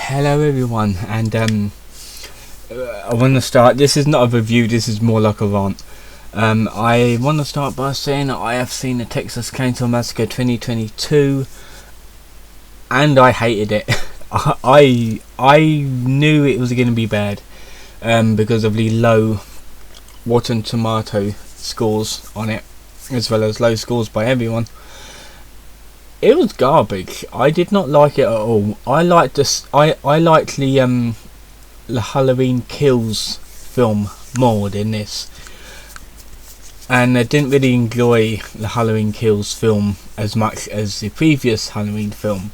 Hello everyone, and I want to start. This is not a review. This is more like a rant. I want to start by saying that I have seen the Texas Chainsaw Massacre 2022, and I hated it. I knew it was going to be bad, because of the low Rotten Tomato scores on it, as well as low scores by everyone. It was garbage. I did not like it at all. I liked this. I liked the Halloween Kills film more than this, and I didn't really enjoy the Halloween Kills film as much as the previous Halloween film.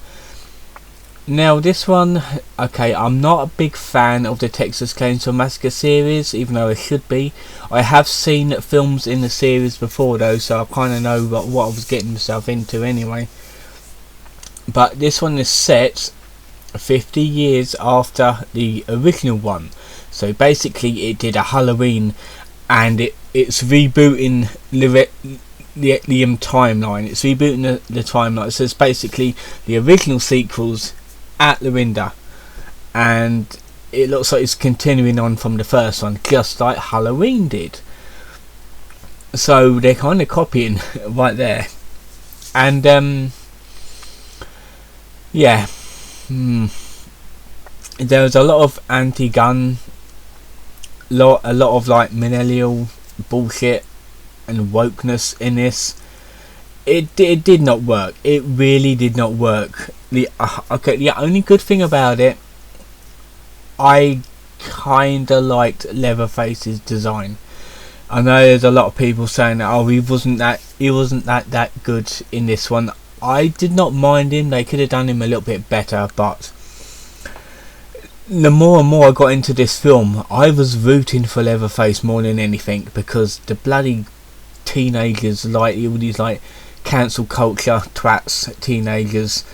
Now this one, okay, I'm not a big fan of the Texas Chainsaw Massacre series, even though I should be. I have seen films in the series before though, so I kind of know what I was getting myself into anyway. But this one is set 50 years after the original one. So basically it did a Halloween, and it's rebooting the timeline. It's rebooting the timeline. So it's basically the original sequels at the window, and it looks like it's continuing on from the first one, just like Halloween did. So they're kind of copying right there. And yeah, there was a lot of anti-gun, a lot of like millennial bullshit and wokeness in this. It did not work. It really did not work. The only good thing about it, I kinda liked Leatherface's design. I know there's a lot of people saying that he wasn't that good in this one. I did not mind him. They could have done him a little bit better, but the more and more I got into this film, I was rooting for Leatherface more than anything, because the bloody teenagers, like all these like cancel culture twats teenagers,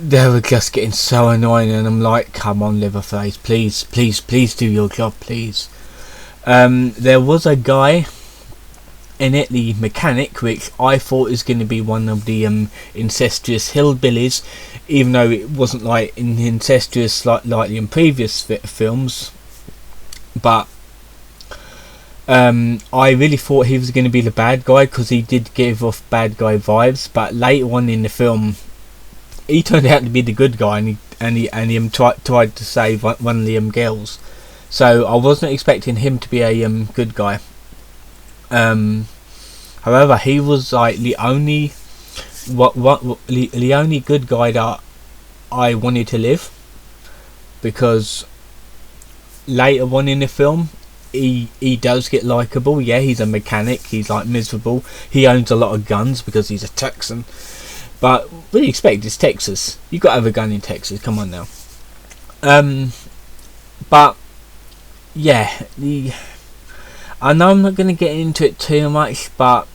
they were just getting so annoying, and I'm like, come on Leatherface, please do your job, please. There was a guy in it, the mechanic, which I thought was going to be one of the incestuous hillbillies, even though it wasn't like incestuous like in previous films. But I really thought he was going to be the bad guy, because he did give off bad guy vibes. But later on in the film, he turned out to be the good guy, and he tried to save one of the girls. So I wasn't expecting him to be a good guy. However, he was like the only the only good guy that I wanted to live, because later on in the film he does get likable. Yeah, he's a mechanic, he's like miserable, he owns a lot of guns because he's a Texan, but what do you expect? It's Texas, you got to have a gun in Texas, come on now. But yeah, I know I'm not going to get into it too much, but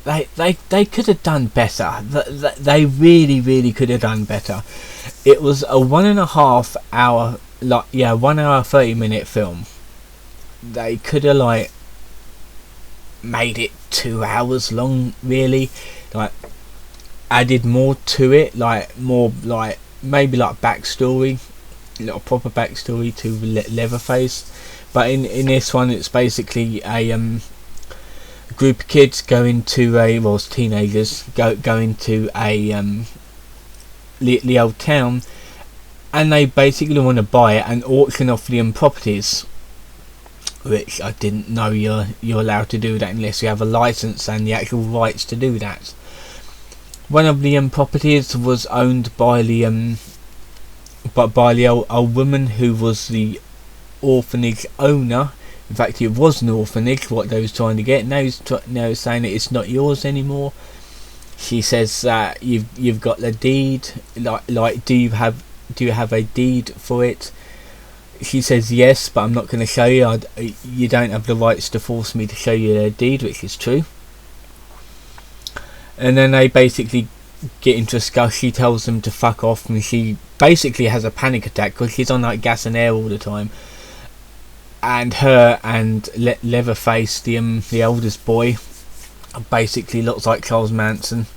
they could have done better. They really could have done better. It was a 1.5 hour, 1 hour 30-minute film. They could have like made it 2 hours long, really. Like added more to it, like more like maybe like backstory, a little proper backstory to Leatherface. But in this one, it's basically a group of kids going to it's teenagers going to the old town, and they basically want to buy it and auction off the properties, which I didn't know you're allowed to do that unless you have a license and the actual rights to do that. One of the properties was owned by the old woman who was the orphanage owner. In fact, it was an orphanage, what they was trying to get. Now he's saying that it's not yours anymore. She says that you've got the deed. Like do you have a deed for it? She says yes, but I'm not going to show you. You don't have the rights to force me to show you the deed, which is true. And then they basically get into a scuffle. She tells them to fuck off, and she basically has a panic attack because she's on like gas and air all the time. And her and Leatherface, the oldest boy, basically looks like Charles Manson.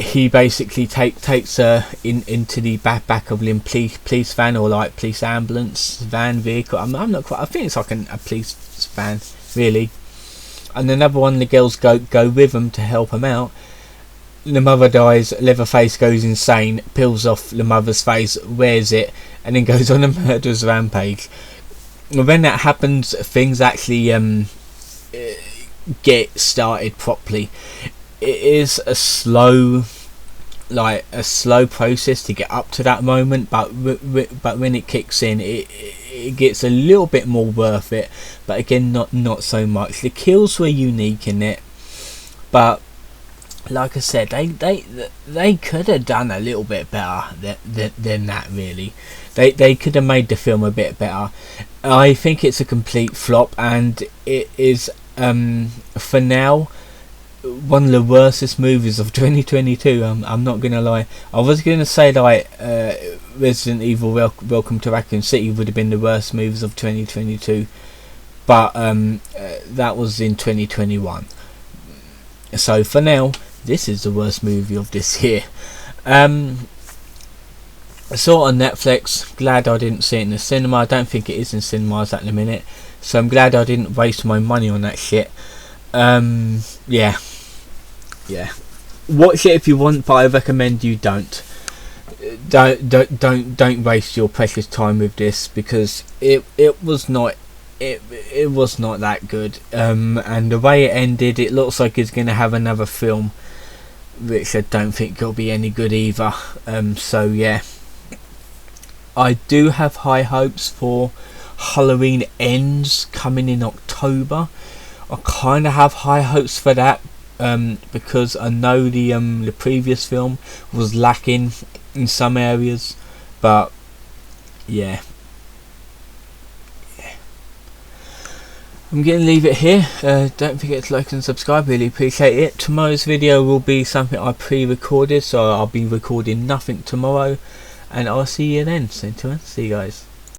he basically takes her into the back of the police van, or like police ambulance van vehicle. I'm not quite. I think it's like a police van, really. And another one of the girls go with him to help him out. The mother dies. Leatherface goes insane, peels off the mother's face, wears it, and then goes on a murderous rampage. When that happens, things actually get started properly. It is a slow process to get up to that moment, but when it kicks in, it gets a little bit more worth it. But again, not so much. The kills were unique in it, but like I said, they could have done a little bit better than that. Really, they could have made the film a bit better. I think it's a complete flop, and it is for now one of the worstest movies of 2022. I'm not gonna lie. I was gonna say like Resident Evil Welcome to Raccoon City would have been the worst movies of 2022, but that was in 2021. So for now, this is the worst movie of this year. I saw it on Netflix. Glad I didn't see it in the cinema. I don't think it is in cinemas at the minute, so I'm glad I didn't waste my money on that shit. Yeah. Watch it if you want, but I recommend you don't. Don't waste your precious time with this, because it was not that good. And the way it ended, it looks like it's gonna have another film, which I don't think will be any good either. So yeah, I do have high hopes for Halloween Ends coming in October. I kind of have high hopes for that, because I know the previous film was lacking in some areas, but yeah. I'm going to leave it here. Don't forget to like and subscribe, really appreciate it. Tomorrow's video will be something I pre-recorded, so I'll be recording nothing tomorrow, and I'll see you then. So until then, see you guys.